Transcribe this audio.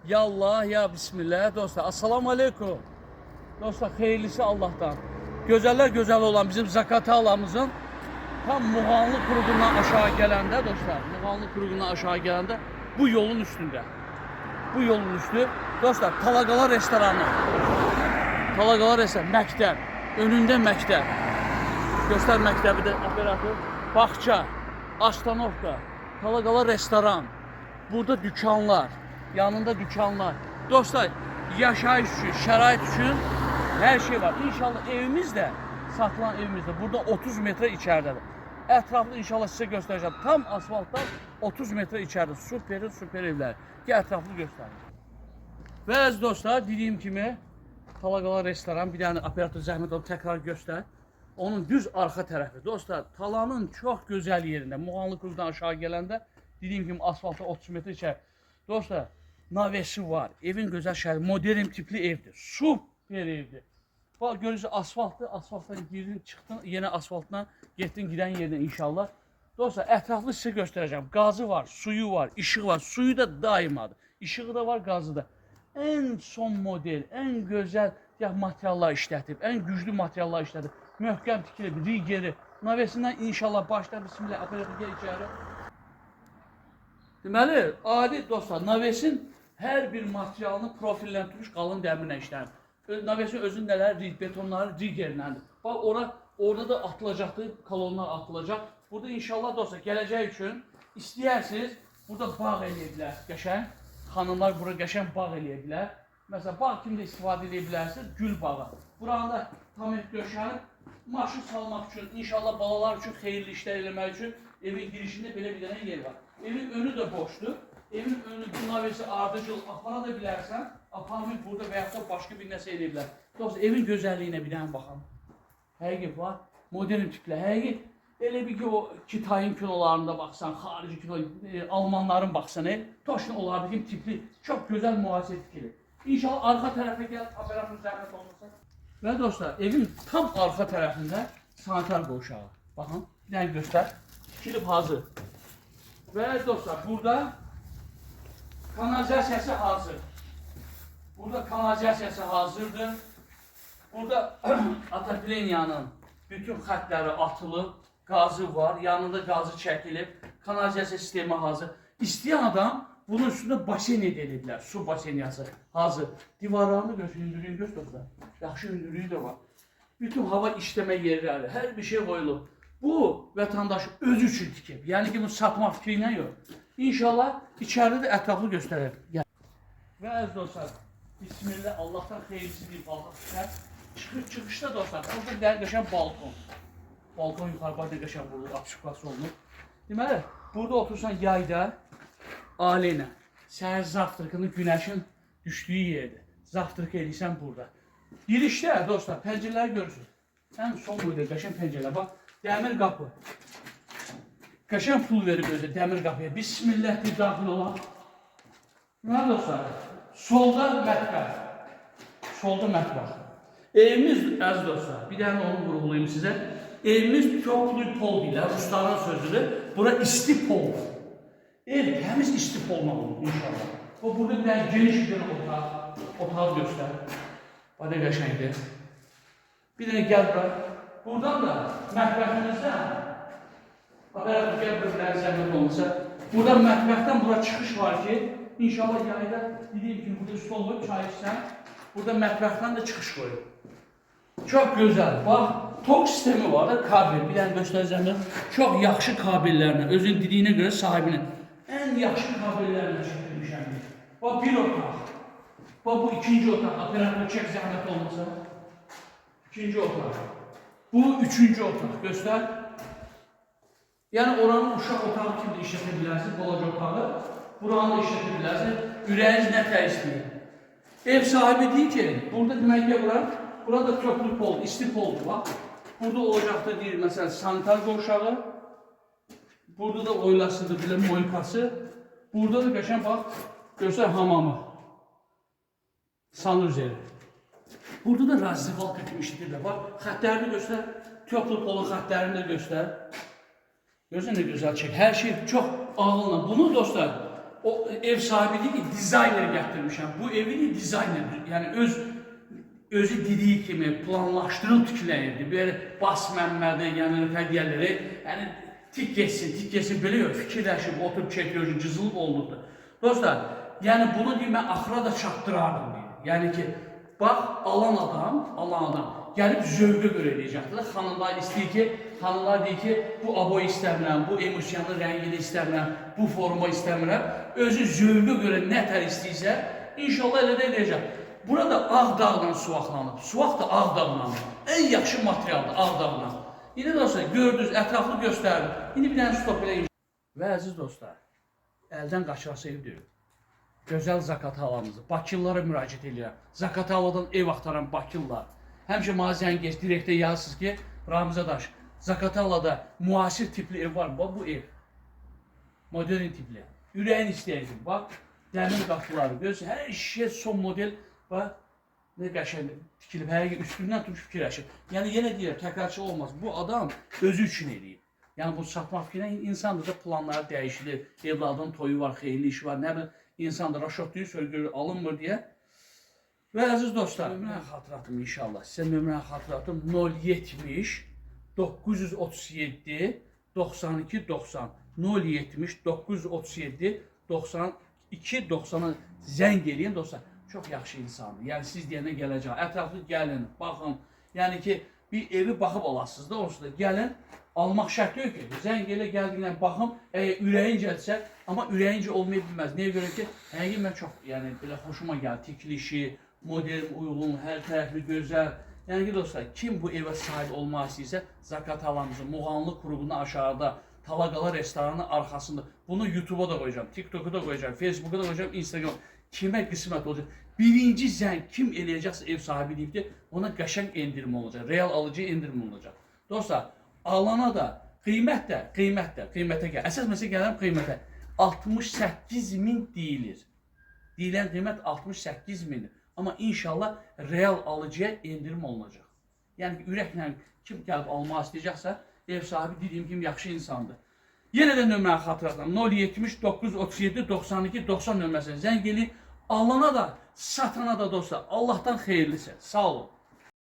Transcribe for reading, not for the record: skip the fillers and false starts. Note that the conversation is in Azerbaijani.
Ya Allah, ya Bismillah dostlar. Assalamu aleykum. Dostlar, hayırlısı Allah'tan. Gözeller güzel olan bizim Zakati alamızın tam Muğanlı kurugundan aşağı gelende dostlar. Muğanlı kurugundan aşağı gelende bu yolun üstünde. Bu yolun üstü dostlar Talaqala restoranı. Talaqala restoranı, məktəb. Önündə məktəb. Göster məktəbi də operator. Bağça, Astanovka, Talaqala restoran. Burada dükkanlar. Yanında dükkanlar. Dostlar, yaşayış üçün, şərait üçün her şey var. İnşallah evimiz de, satılan evimiz de burada 30 metre içeridedir. Etraflı inşallah size göstereceğim. Tam asfalttan 30 metre içeride. Süper evler. Gel etraflı göstereyim. Ve az dostlar, dediğim kimi Talaqala restoran, bir tane operator zəhmət olub tekrar göster. Onun düz arka tarafı. Dostlar, talanın çok güzel yerinde. Muğanlı kurudan aşağı gelende dediğim gibi asfalta 30 metre içeri. Dostlar, navesi var. Evin güzel şehri. Modern tipli evdir. Süper evdir. Bak görürsünüz asfaltı. Asfalttan girdin çıktın. Yine asfaltdan gittin giden yerine inşallah. Dostlar etraflı size göstereceğim. Gazı var, suyu var, ışığı var. Suyu da daimadır. Işığı da var, gazı da. En son model, en güzel materiallar işlətib. En güçlü materiallar işlətib. Möhkəm tikilib, rigeri. Navesindən inşallah başlar. Bismillah, operator gel içeri. Deməli, adi dostlar, navesin hər bir materialını profilləndirmiş qalın dəmirlə işlənir. Navesin özünün nələr, betonları rigerləndir. Bax, orada da atılacaqdır, kolonlar atılacaq. Burada inşallah dostlar, gələcək üçün istəyirsiniz, burada bağ eləyə bilər, qəşəng. Xanımlar bura qəşəng bağ eləyə bilər. Məsələn, bağ kimdə istifadə edə bilərsiniz? Gül bağı. Buranı da tam et döşənib, maşın salmaq üçün, inşallah balalar üçün, xeyirli işlər eləmək üçün evin girişində belə bir dənə yer var. Evin önü de boşdur. Evin önü bu navesi ardıcıl apara da bilərsən, aparmayı burada və yaxud da başqa bir nəsə eləyə bilər. Dostlar, evin gözəlliyinə bir dənə baxın. Həqiqi var, modern tiplə, həqiqi elə bir ki o Kitayın kinolarında baxsan, xarici kino, Almanların baxsan, toşun onlardaki tipli, çok güzel mühasebe tikili. İnşallah arka tərəfə gəl, operator zəhmət olmasa. Və dostlar, evin tam arka tərəfində sanitar qovşağı. Baxın, bir dənə göstər. Tikilib hazır. Ve dostlar burada kanalizasiyası hazır. Burada kanalizasiyası hazırdır. Burada Ataplenyanın bütün xətləri atılıb, gazı var, yanında gazı çəkilib, kanalizasiya sistemi hazır. İsteyen adam bunun üstünde basen ediliblər, su baseniyası hazır. Divarlarını hündürlüyünü göstərsə, yaxşı hündürlüyü de var. Bütün hava işleme yerləri, her bir şey koyulub. Bu vətəndaş özü üçün tikib. Yəni ki, bu satma fikriyle yok. İnşallah içeride de etraflı gösterir. Ve əziz dostlar, Bismillah, Allah'tan xeyirlisi deyib Allah çıkışda dostlar, burada bir qəşəng balkon. Balkon yuxarı bayda qəşəng vurulur, apışıqlası olunur. Deməli, burada otursan yayda, ailəylə, səhər zavtrıkını günəşin düşdüyü yerdir. Zavtrık edirsən burada. Girişdə dostlar, pəncərələri görürsünüz. Ən son boyda qəşəng pəncərələr, bax. Dəmir qapı. Qəşəng pul verib özü dəmir qapıya. Bismillah bir daxil olan. Nə dostlar? Solda mətbəx. Solda mətbəx. Evimiz, əziz dostlar, bir dənə onu vurğulayayım sizə. Evimiz köklü pol deyirlər, Rusların sözüdür. Bura isti pol. Ev təmiz isti polma olur inşallah. Burada bir dənə geniş bir otaq. Otağı göstər. Bax nə qəşəngdir. Bir dənə gəl bura. Buradan da mətbəximizdən, operator gəl bir zəhmət olmasa, burada mətbəxdən bura çıxış var ki, inşallah yayda dediyim kimi burada stol var, çay içsən, burada mətbəxdən də çıxış koyuyor. Çok güzel. Bax, tok sistemi var da, kabel, bir dənə göstərəcəm, çox yaxşı kabellərlə, özün dediyinə görə sahibinin ən yaxşı kabellərlə çəkdirmişəm. Bax, bir otaq. Bax, bu ikinci otaq, operator çək zəhmət olmasa. İkinci otaq. Bu üçüncü otaq, göster. Yani oranın uşaq otağı kimi də işlədə bilərsiniz, balaca otağı. Buranı da işlədə bilərsiniz. Ürəyiniz nə istəyir. Ev sahibi deyir ki, burada demək ki, burada köklü pol, isti poldur, bax. Burada olacaqda deyir, məsələn, sanitar qovşağı. Burada da oylasıdır, bilə, moykası. Burada da qəşəng, bax, göstər hamamı. Sanuzeri. Burada da razzivalka kimi işlədirlər. Bax, xətlərini göstər. Köklü polun xətlərini də göstər. Gözün də gözəl çək. Hər şey çox ağılla. Bunu dostlar, o ev sahibi deyir ki, dizayner gətirmişəm. Bu evi dizayner, yəni özü dediği kimi planlaşdırılıb tikilən evdir. Böyle Bas Məmmədi, yəni fədiyyələri, yəni tik geçsin, biliyor, fikirləşib, oturup çekiyor, cızılıb olurdu. Dostlar, yəni bunu deyim, mən axıra da çatdırardım. Yəni ki, bax, alan adam gəlib zövqə görə eləyəcəkdir. Xanımlar istəyir ki, xanımlar deyir ki, bu aboyu istəmirəm, bu emosiyanın rəngini istəmirəm, bu forma istəmirəm. Özü zövqə görə nə tər istəyirsə, inşallah elə də eləyəcək. Burada Ağdağla suvaqlanıb. Suvaq da Ağdağla. En yaxşı materialdır Ağdağla. Yine dostlar gördünüz, ətraflı göstərdim. İndi bir dənə stop elə. Və əziz dostlar, əldən qaçırası ev deyil. Gözəl Zakatalamızı, Bakılılara müraciət edirəm. Zakataladan ev axtaran Bakılılar. Həmişə mənə zəng geç, direktə yazırsınız ki, Ramizə daş, Zakatalada müasir tipli ev var mı? Bax bu ev. Modern tipli. Ürəyin istəyən kimi. Bax, dəmir qapıları görürsün, hər şey son model. Bax, ne qəşəng tikilib, hər üstündən tutmuş fikirləşir. Yəni yenə deyirəm, təkrarçı olmaz. Bu adam özü üçün eləyir. Yəni bu satmaq fikrinə insandır da planları dəyişilir. Evladın toyu var, xeyirli işi var, nə bilim, insan da raşot deyir, sonra görür, alınmır deyə. Və əziz dostlar, nömrəni xatırlatım inşallah. Sizə nömrəni xatırlatım 070 937 92 90 070 937 92 90'a zəng eləyin dostlar. Çox yaxşı insandır. Yəni siz deyəndə gələcək. Ətraflı gəlin, baxın. Yəni ki, bir evi baxıb alasınız da onsuz da gəlin. Almaq şərt yox ki. Zəng elə gəldiklə baxım, ürəyin gəlsə, amma ürəyincə olmaya bilməz. Nəyə görə ki, həqiqi mən çox, yəni belə xoşuma gəldi. Tikilişi, model uyğun, hər tərəfli gözəl. Yəni ki, dostlar, kim bu evə sahib olmaq istəyirsə, Zakatalamızın Muğanlı klubunu aşağıda, Talaqala restoranının arxasında. Bunu YouTube'a da koyacağım, TikTok'a da koyacağım, Facebook'a da koyacağım, Instagram. Kimə qismət olacaq? Birinci zəng kim eləyəcəksə ev sahibi deyib ki, ona qəşəng endirim olacaq, real alıcıya endirim olacaq. Dostlar, alana da qiymətə gəl. Əsas məsələ gələm qiymətə. 68.000 deyilir. Deyilən qiymət 68.000. Amma inşallah real alıcıya endirim olunacaq. Yəni ürəklə kim gəlib almaq istəyəcəksə, ev sahibi dediyim kimi yaxşı insandır. Yenə də nömrəni xatırladım. 070 937 92 90 nömrəsinə zəng edin. Alana da, satana da dostlar, Allah'tan xeyirlisə. Sağ olun.